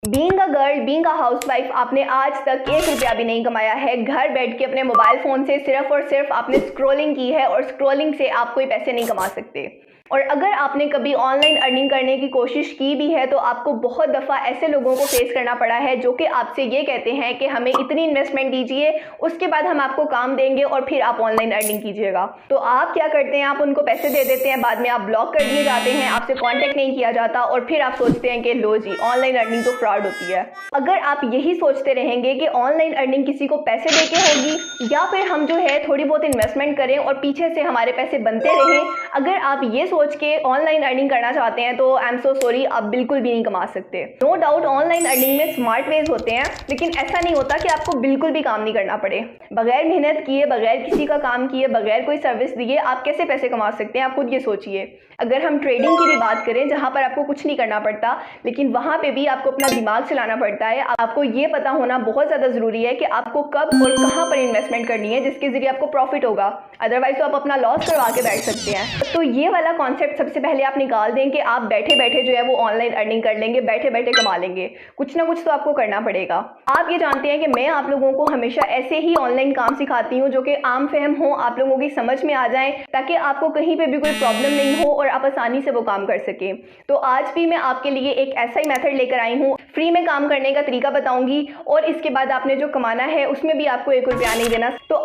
Being a girl, being a housewife, आपने आज तक 1 रुपया भी नहीं कमाया है। घर बैठ के अपने मोबाइल फ़ोन से सिर्फ और सिर्फ आपने स्क्रॉलिंग की है और स्क्रॉलिंग से आप कोई पैसे नहीं कमा सकते। और अगर आपने कभी ऑनलाइन अर्निंग करने की कोशिश की भी है तो आपको बहुत दफ़ा ऐसे लोगों को फेस करना पड़ा है जो कि आपसे ये कहते हैं कि हमें इतनी इन्वेस्टमेंट दीजिए, उसके बाद हम आपको काम देंगे और फिर आप ऑनलाइन अर्निंग कीजिएगा। तो आप क्या करते हैं, आप उनको पैसे दे देते हैं, बाद में आप ब्लॉक कर दिए जाते हैं, आपसे कॉन्टैक्ट नहीं किया जाता और फिर आप सोचते हैं कि लो जी, ऑनलाइन अर्निंग तो फ्रॉड होती है। अगर आप यही सोचते रहेंगे कि ऑनलाइन अर्निंग किसी को पैसे दे के होगी या फिर हम जो है थोड़ी बहुत इन्वेस्टमेंट करें और पीछे से हमारे पैसे बनते रहें, अगर आप ये सोच के ऑनलाइन अर्निंग करना चाहते हैं तो आई एम सो सॉरी, आप बिल्कुल भी नहीं कमा सकते। नो डाउट ऑनलाइन अर्निंग में स्मार्ट वेज होते हैं, लेकिन ऐसा नहीं होता कि आपको बिल्कुल भी काम नहीं करना पड़े। बगैर मेहनत किए, बगैर किसी का काम किए, बगैर कोई सर्विस दिए आप कैसे पैसे कमा सकते हैं, आप खुद ये सोचिए। अगर हम ट्रेडिंग की भी बात करें जहां पर आपको कुछ नहीं करना पड़ता, लेकिन वहां पे भी आपको अपना दिमाग चलाना पड़ता है। आपको ये पता होना बहुत ज़्यादा ज़रूरी है कि आपको कब और कहां पर इन्वेस्टमेंट करनी है जिसके ज़रिए आपको प्रॉफिट होगा, अदरवाइज तो आप अपना लॉस करवा के बैठ सकते हैं। तो ये वाला कॉन्सेप्ट सबसे पहले आप निकाल दें कि आप बैठे बैठे जो है वो ऑनलाइन अर्निंग कर लेंगे, बैठे बैठे कमा लेंगे। कुछ ना कुछ तो आपको करना पड़ेगा। आप ये जानते हैं कि मैं आप लोगों को हमेशा ऐसे ही ऑनलाइन काम सिखाती हूँ जो कि आम फहम हो, आप लोगों की समझ में आ जाए, ताकि आपको कहीं पे भी कोई प्रॉब्लम नहीं हो और आप आसानी से वो काम कर सकें। तो आज भी मैं आपके लिए एक ऐसा ही मेथड लेकर आई हूँ। फ्री में काम करने का तरीका बताऊंगी और इसके बाद आपने जो कमाना है उसमें भी आपको 1 रुपया नहीं देना। तो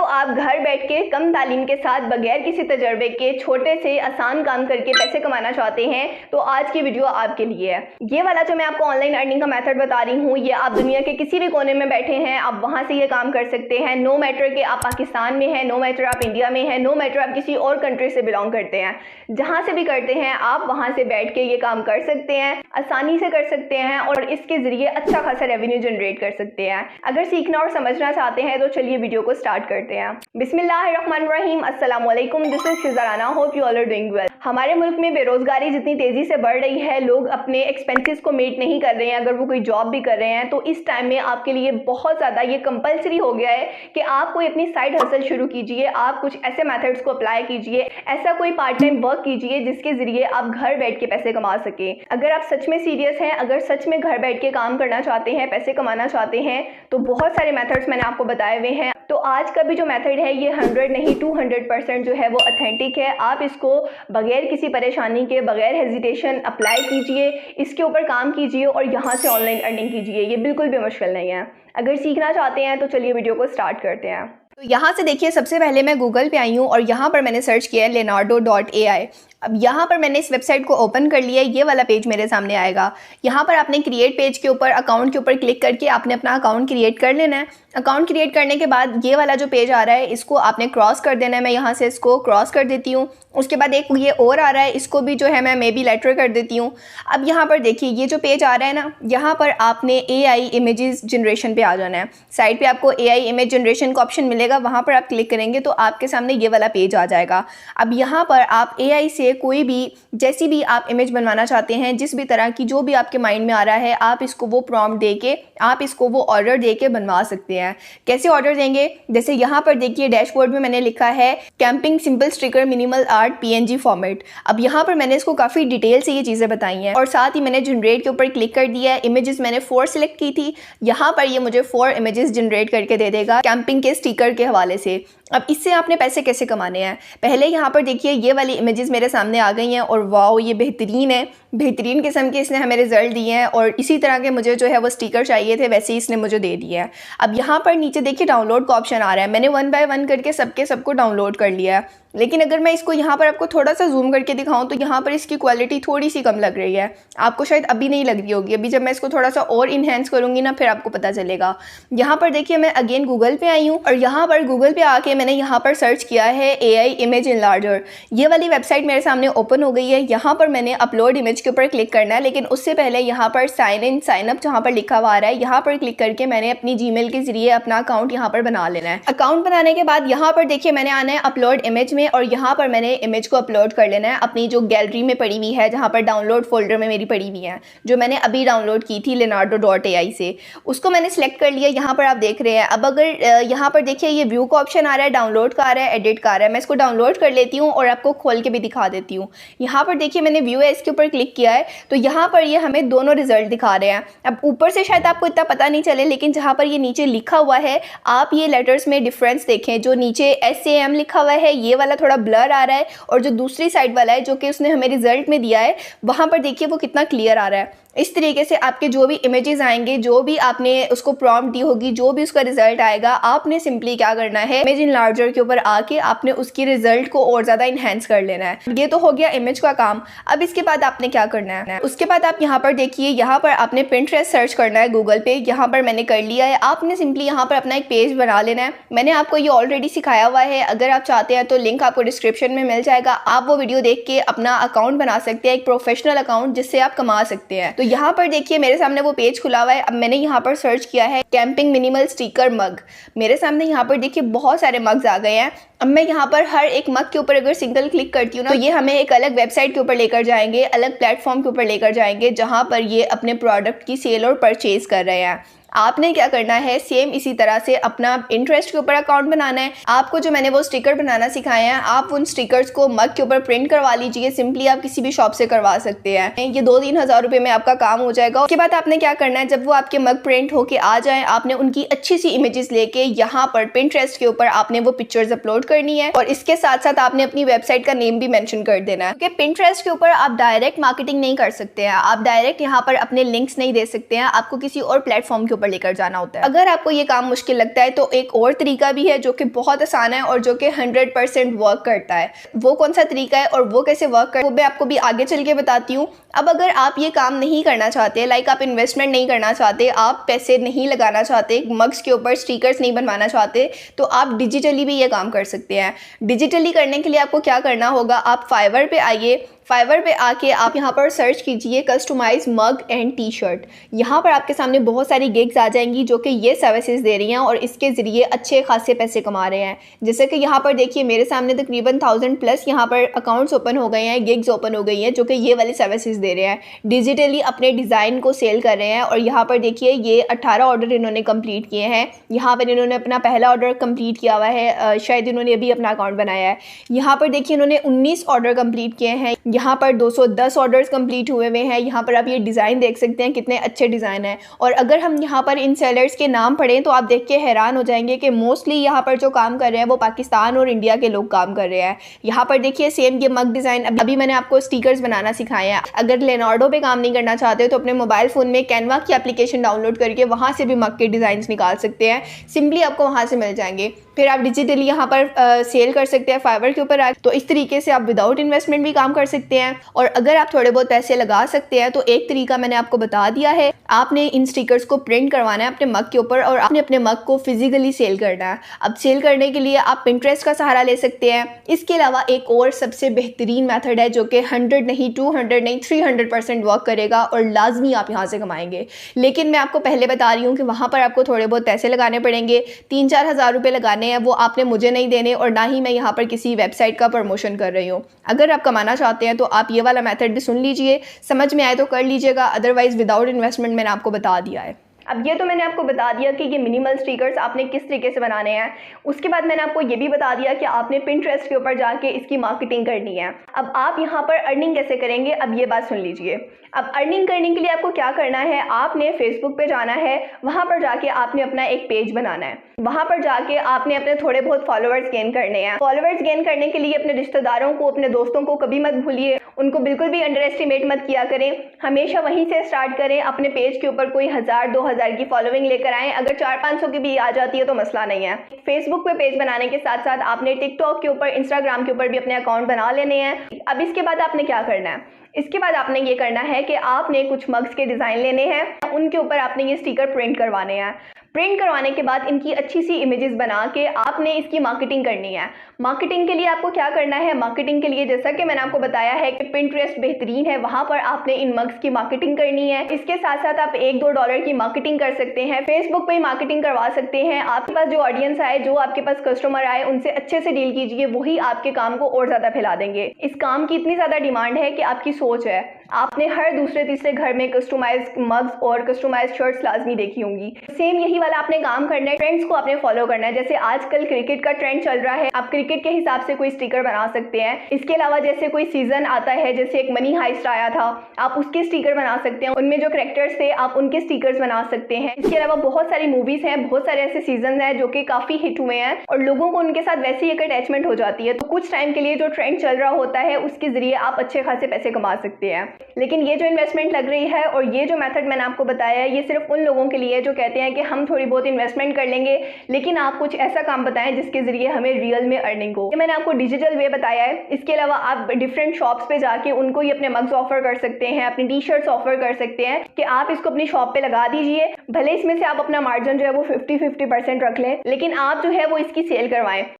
आप घर बैठ के कम तालीम के साथ बगैर किसी तजर्बे के छोटे से आसान काम करके पैसे कमाना चाहते हैं तो आज की वीडियो आपके लिए है। ये वाला जो मैं आपको ऑनलाइन अर्निंग का मेथड बता रही हूँ, ये आप दुनिया के किसी भी कोने में बैठे हैं, आप वहां से ये काम कर सकते हैं। नो मैटर कि आप पाकिस्तान में हैं, नो मैटर आप इंडिया में हैं, नो मैटर आप किसी और कंट्री से बिलोंग करते हैं, जहां से भी करते हैं आप वहां से बैठ के ये काम कर सकते हैं, आसानी से कर सकते हैं और इसके जरिए अच्छा खासा रेवेन्यू जनरेट कर सकते हैं। अगर सीखना और समझना चाहते हैं तो चलिए वीडियो को स्टार्ट करते हैं। बिस्मिल्लाहिर्रहमानिर्रहीम, अस्सलाम वालेकुम, this is Shizarana, hope you all are doing well. हमारे मुल्क में बेरोजगारी जितनी तेजी से बढ़ रही है, लोग अपने एक्सपेंसेस को मीट नहीं कर रहे हैं। अगर वो कोई जॉब भी कर रहे हैं तो इस टाइम में आपके लिए बहुत ज़्यादा ये कंपलसरी हो गया है कि आप कोई अपनी साइड हसल शुरू कीजिए, आप कुछ ऐसे मेथड्स को अप्लाई कीजिए, ऐसा कोई पार्ट टाइम वर्क कीजिए जिसके जरिए आप घर बैठ के पैसे कमा सकें। अगर आप सच में सीरियस हैं, अगर सच में घर बैठ के काम करना चाहते हैं, पैसे कमाना चाहते हैं, तो बहुत सारे मेथड्स मैंने आपको बताए हुए हैं। तो आज का भी जो मेथड है ये 100 नहीं 200% जो है वो ऑथेंटिक है। आप इसको बगैर किसी परेशानी के, बगैर हेजिटेशन अप्लाई कीजिए, इसके ऊपर काम कीजिए और यहाँ से ऑनलाइन अर्निंग कीजिए। ये बिल्कुल भी मुश्किल नहीं है। अगर सीखना चाहते हैं तो चलिए वीडियो को स्टार्ट करते हैं। तो यहाँ से देखिए, सबसे पहले मैं गूगल पे आई हूँ और यहाँ पर मैंने सर्च किया है leonardo.ai। अब यहाँ पर मैंने इस वेबसाइट को ओपन कर लिया है, ये वाला पेज मेरे सामने आएगा। यहाँ पर आपने क्रिएट पेज के ऊपर अकाउंट के ऊपर क्लिक करके आपने अपना अकाउंट क्रिएट कर लेना है। अकाउंट क्रिएट करने के बाद ये वाला जो पेज आ रहा है इसको आपने क्रॉस कर देना है। मैं यहाँ से इसको क्रॉस कर देती हूँ। उसके बाद एक ये और आ रहा है, इसको भी जो है मैं मे बी लेटर कर देती हूँ। अब यहाँ पर देखिए, ये जो पेज आ रहा है ना, यहाँ पर आपने AI इमेजेस जनरेशन पे आ जाना है। साइड पे आपको AI इमेज जनरेशन का ऑप्शन मिलेगा, वहाँ पर आप क्लिक करेंगे तो आपके सामने ये वाला पेज आ जाएगा। अब यहाँ पर आप AI से कोई भी जैसी भी आप इमेज बनवाना चाहते हैं, जिस भी तरह की जो भी आपके माइंड में आ रहा है, आप इसको वो प्रॉम्प्ट दे के, आप इसको वो ऑर्डर दे के बनवा सकते हैं। कैसे ऑर्डर देंगे, जैसे यहाँ पर देखिए डैशबोर्ड में मैंने लिखा है camping simple sticker minimal art PNG format. अब यहाँ पर मैंने इसको काफ़ी डिटेल से ये चीज़ें बताई हैं और साथ ही मैंने जनरेट के ऊपर क्लिक कर दिया है। इमेजेस मैंने 4 सिलेक्ट की थी, यहाँ पर ये मुझे 4 इमेजेस जनरेट करके दे देगा कैंपिंग के स्टिकर के हवाले से। अब इससे आपने पैसे कैसे कमाने हैं, पहले यहाँ पर देखिए ये वाली इमेजेस मेरे सामने आ गई हैं और वाओ, ये बेहतरीन है, बेहतरीन किस्म के इसने हमें रिजल्ट दिए हैं और इसी तरह के मुझे जो है वो स्टिकर चाहिए थे, वैसे ही इसने मुझे दे दिया है। अब यहाँ पर नीचे देखिए डाउनलोड का ऑप्शन आ रहा है। मैंने 1 बाय 1 करके सबको डाउनलोड कर लिया है, लेकिन अगर मैं इसको यहाँ पर आपको थोड़ा सा जूम करके दिखाऊं तो यहाँ पर इसकी क्वालिटी थोड़ी सी कम लग रही है। आपको शायद अभी नहीं लग रही होगी, अभी जब मैं इसको थोड़ा सा और इन्हेंस करूँगी ना फिर आपको पता चलेगा। यहाँ पर देखिए मैं अगेन गूगल पे आई हूँ और यहाँ पर गूगल पे आके मैंने यहाँ पर सर्च किया है AI इमेज इनलार्जर। ये वाली वेबसाइट मेरे सामने ओपन हो गई है। यहाँ पर मैंने अपलोड इमेज के ऊपर क्लिक करना है, लेकिन उससे पहले यहाँ पर साइन इन साइन अप जहाँ पर लिखा हुआ आ रहा है, यहाँ पर क्लिक करके मैंने अपनी Gmail के जरिए अपना अकाउंट यहाँ पर बना लेना है। अकाउंट बनाने के बाद यहाँ पर देखिए मैंने आना है अपलोड इमेज में है और यहाँ पर मैंने इमेज को अपलोड कर लेना है अपनी जो गैलरी में पड़ी हुई है, जहाँ पर डाउनलोड फोल्डर में मेरी पड़ी हुई है, जो मैंने अभी डाउनलोड की थी leonardo.ai से। उसको मैंने सेलेक्ट कर लिया, यहाँ पर आप देख रहे हैं। अब अगर यहाँ पर देखिए ये व्यू का ऑप्शन आ रहा है, डाउनलोड का आ रहा है, एडिट का आ रहा है। मैं इसको डाउनलोड कर लेती हूँ और आपको खोल के भी दिखा देती हूँ। यहाँ पर देखिए मैंने व्यू है इसके ऊपर क्लिक किया है, तो यहाँ पर ये हमें दोनों रिजल्ट दिखा रहे हैं। अब ऊपर से शायद आपको इतना पता नहीं चले, लेकिन जहाँ पर ये नीचे लिखा हुआ है आप ये लेटर्स में डिफरेंस देखें। जो नीचे SAM लिखा हुआ है ये वाला थोड़ा ब्लर आ रहा है, और जो दूसरी साइड वाला है जो कि उसने हमें रिजल्ट में दिया है, वहाँ पर देखिए वो कितना क्लियर आ रहा है। इस तरीके से आपके जो भी इमेजेस आएंगे, जो भी आपने उसको प्रॉम्प्ट दी होगी, जो भी उसका रिजल्ट आएगा, आपने सिंपली क्या करना है, इमेज इनलार्जर के ऊपर आके आपने उसकी रिजल्ट को और ज़्यादा इन्हेंस कर लेना है। ये तो हो गया इमेज का काम। अब इसके बाद आपने क्या करना है, उसके बाद आप यहाँ पर देखिए, यहाँ पर आपने पिंटरेस्ट सर्च करना है गूगल पे। यहाँ पर मैंने कर लिया है। आपने सिंपली यहाँ पर अपना एक पेज बना लेना है। मैंने आपको ये ऑलरेडी सिखाया हुआ है, अगर आप चाहते हैं तो लिंक आपको डिस्क्रिप्शन में मिल जाएगा। आप वो वीडियो देख के अपना अकाउंट बना सकते हैं, एक प्रोफेशनल अकाउंट, जिससे आप कमा सकते हैं। तो यहाँ पर देखिए मेरे सामने वो पेज खुला हुआ है। अब मैंने यहाँ पर सर्च किया है कैंपिंग मिनिमल स्टिकर मग। मेरे सामने यहाँ पर देखिए बहुत सारे मग्स आ गए हैं। अब मैं यहाँ पर हर एक मग के ऊपर अगर सिंगल क्लिक करती हूँ ना, तो ये हमें एक अलग वेबसाइट के ऊपर लेकर जाएंगे, अलग प्लेटफॉर्म के ऊपर लेकर जाएंगे, जहाँ पर ये अपने प्रोडक्ट की सेल और परचेज कर रहे हैं। आपने क्या करना है, सेम इसी तरह से अपना इंटरेस्ट के ऊपर अकाउंट बनाना है। आपको जो मैंने वो स्टिकर बनाना सिखाए हैं, आप उन स्टिकर्स को मग के ऊपर प्रिंट करवा लीजिए। सिंपली आप किसी भी शॉप से करवा सकते हैं। ये 2-3 हज़ार रुपये में आपका काम हो जाएगा। उसके बाद आपने क्या करना है, जब वो आपके मग प्रिंट होके आ जाए, आपने उनकी अच्छी सी इमेजेस लेके यहाँ पर पिंटरेस्ट के ऊपर आपने वो पिक्चर्स अपलोड करनी है, और इसके साथ साथ आपने अपनी वेबसाइट का नेम भी मेंशन कर देना है। क्योंकि पिंटरेस्ट के ऊपर आप डायरेक्ट मार्केटिंग नहीं कर सकते हैं, आप डायरेक्ट यहाँ पर अपने लिंक्स नहीं दे सकते हैं, आपको किसी और प्लेटफॉर्म के ऊपर लेकर जाना होता है। अगर आपको ये काम मुश्किल लगता है तो एक और तरीका भी है जो कि बहुत आसान है और जो कि 100% वर्क करता है। वो कौन सा तरीका है और वो कैसे वर्क करता है, वो मैं आपको भी आगे चल के बताती हूँ। अब अगर आप ये काम नहीं करना चाहते, लाइक आप इन्वेस्टमेंट नहीं करना चाहते, आप पैसे नहीं लगाना चाहते, मग्स के ऊपर स्टिकर्स नहीं बनवाना चाहते, तो आप डिजिटली भी ये काम कर सकते हैं। डिजिटली करने के लिए आपको क्या करना होगा, आप फाइवर पे आइए। फाइवर पे आके आप यहाँ पर सर्च कीजिए customize mug and T shirt. यहाँ पर आपके सामने बहुत सारी गिग्स आ जाएंगी जो कि ये सर्विसेज दे रही हैं और इसके ज़रिए अच्छे खासे पैसे कमा रहे हैं। जैसे कि यहाँ पर देखिए मेरे सामने तकरीबन 1000+ यहाँ पर अकाउंट्स ओपन हो गए हैं, गिग्स ओपन हो गई हैं, जो कि ये वाली सर्विसेज दे रहे हैं। डिजिटली अपने डिज़ाइन को सेल कर रहे हैं। और यहाँ पर देखिए ये 18 ऑर्डर इन्होंने कंप्लीट किए हैं। यहाँ पर इन्होंने अपना पहला ऑर्डर कंप्लीट किया हुआ है, शायद इन्होंने अभी अपना अकाउंट बनाया है। यहाँ पर देखिए इन्होंने 19 ऑर्डर कंप्लीट किए हैं। यहाँ पर 210 ऑर्डर्स कंप्लीट हुए हुए हैं। यहाँ पर आप ये डिज़ाइन देख सकते हैं, कितने अच्छे डिज़ाइन हैं। और अगर हम यहाँ पर इन सेलर्स के नाम पढ़ें तो आप देख के हैरान हो जाएंगे कि मोस्टली यहाँ पर जो काम कर रहे हैं वो पाकिस्तान और इंडिया के लोग काम कर रहे हैं। यहाँ पर देखिए सेम ये मग डिज़ाइन, अभी मैंने आपको स्टिकर्स बनाना सिखाए हैं। अगर लेनार्डो पे काम नहीं करना चाहते तो अपने मोबाइल फ़ोन में कैनवा की एप्लीकेशन डाउनलोड करके वहाँ से भी मग के डिज़ाइन निकाल सकते हैं। सिंपली आपको वहाँ से मिल जाएंगे। फिर आप डिजिटली यहाँ पर सेल कर सकते हैं फाइवर के ऊपर। तो इस तरीके से आप विदाउट इन्वेस्टमेंट भी काम कर सकते हैं। और अगर आप थोड़े बहुत पैसे लगा सकते हैं तो एक तरीका मैंने आपको बता दिया है। आपने इन स्टिकर्स को प्रिंट करवाना है अपने मग के ऊपर और आपने अपने मग को फिजिकली सेल करना है। अब सेल करने के लिए आप पिंटरेस्ट का सहारा ले सकते हैं। इसके अलावा एक और सबसे बेहतरीन मेथड है जो कि 100 नहीं, 200 नहीं, 300% वर्क करेगा और लाजमी आप यहाँ से कमाएंगे। लेकिन मैं आपको पहले बता रही हूँ कि वहाँ पर आपको थोड़े बहुत पैसे लगाने पड़ेंगे। 3-4 हज़ार रुपये लगाने हैं, वो आपने मुझे नहीं देने और ना ही मैं यहाँ पर किसी वेबसाइट का प्रमोशन कर रही हूँ। अगर आप कमाना चाहते हैं तो आप ये वाला मेथड भी सुन लीजिए, समझ में आए तो कर लीजिएगा, अदरवाइज विदाउट इन्वेस्टमेंट मैंने आपको बता दिया है। अब ये तो मैंने आपको बता दिया कि ये मिनिमल स्टिकर्स आपने किस तरीके से बनाने हैं। उसके बाद मैंने आपको ये भी बता दिया कि आपने पिंटरेस्ट के ऊपर जाके इसकी मार्केटिंग करनी है। अब आप यहाँ पर अर्निंग कैसे करेंगे, अब ये बात सुन लीजिए। अब अर्निंग करने के लिए आपको क्या करना है, आपने फेसबुक पे जाना है, वहाँ पर जाके आपने अपना एक पेज बनाना है। वहाँ पर जाके आपने अपने थोड़े बहुत फॉलोअर्स गेन करने हैं। फॉलोअर्स गेन करने के लिए अपने रिश्तेदारों को, अपने दोस्तों को कभी मत भूलिए, उनको बिल्कुल भी अंडर एस्टिमेट मत किया करें। हमेशा वहीं से स्टार्ट करें। अपने पेज के ऊपर कोई 1000-2000 की फॉलोइंग लेकर आएँ। अगर 400-500 की भी आ जाती है तो मसला नहीं है। फेसबुक पे पेज बनाने के साथ साथ आपने टिकटॉक के ऊपर, इंस्टाग्राम के ऊपर भी अपने अकाउंट बना लेने हैं। अब इसके बाद आपने क्या करना है, इसके बाद आपने ये करना है कि आपने कुछ मग्स के डिज़ाइन लेने हैं, उनके ऊपर आपने ये स्टिकर प्रिंट करवाने हैं। प्रिंट करवाने के बाद इनकी अच्छी सी इमेजेस बना के आपने इसकी मार्केटिंग करनी है। मार्केटिंग के लिए आपको क्या करना है? मार्केटिंग के लिए जैसा कि मैंने आपको बताया है कि पिंटरेस्ट बेहतरीन है, वहां पर आपने इन मग्स की मार्केटिंग करनी है। इसके साथ साथ आप $1-2 की मार्केटिंग कर सकते हैं, फेसबुक पे मार्केटिंग करवा सकते हैं। आपके पास जो ऑडियंस आए, जो आपके पास कस्टमर आए, उनसे अच्छे से डील कीजिए, वही आपके काम को और ज्यादा फैला देंगे। इस काम की इतनी ज्यादा डिमांड है कि आपकी सोच है, आपने हर दूसरे तीसरे घर में कस्टमाइज मग्स और कस्टमाइज शर्ट्स लाजमी देखी होंगी। सेम यही वाला आपने काम करना है, ट्रेंड्स को आपने फॉलो करना है। जैसे आजकल क्रिकेट का ट्रेंड चल रहा है, आप क्रिकेट के हिसाब से कोई स्टिकर बना सकते हैं। इसके अलावा जैसे कोई सीजन आता है, जैसे एक मनी हाइस्ट आया था, आप उसके स्टिकर बना सकते हैं, उनमें जो कैरेक्टर्स थे आप उनके स्टिकर्स बना सकते हैं। इसके अलावा बहुत सारी मूवीज हैं, बहुत सारे ऐसे सीजन हैं जो कि काफी हिट हुए हैं और लोगों को उनके साथ वैसे ही एक अटैचमेंट हो जाती है। तो कुछ टाइम के लिए जो ट्रेंड चल रहा होता है उसके जरिए आप अच्छे खासे पैसे कमा सकते हैं। लेकिन ये जो इन्वेस्टमेंट लग रही है और ये जो मेथड मैंने आपको बताया है, ये सिर्फ उन लोगों के लिए जो कहते हैं कि हम थोड़ी बहुत इन्वेस्टमेंट कर लेंगे, लेकिन आप कुछ ऐसा काम बताएं जिसके जरिए हमें रियल में अर्निंग हो। ये मैंने आपको डिजिटल वे बताया है। इसके अलावा आप डिफरेंट शॉप्स पे जाके उनको ही अपने मग्स ऑफर कर सकते हैं, अपनी टी शर्ट्स ऑफर कर सकते हैं कि आप इसको अपनी शॉप पे लगा दीजिए। भले इसमें से आप अपना मार्जिन जो है वो 50-50% रख लें, लेकिन आप जो है वो इसकी सेल करवाएं।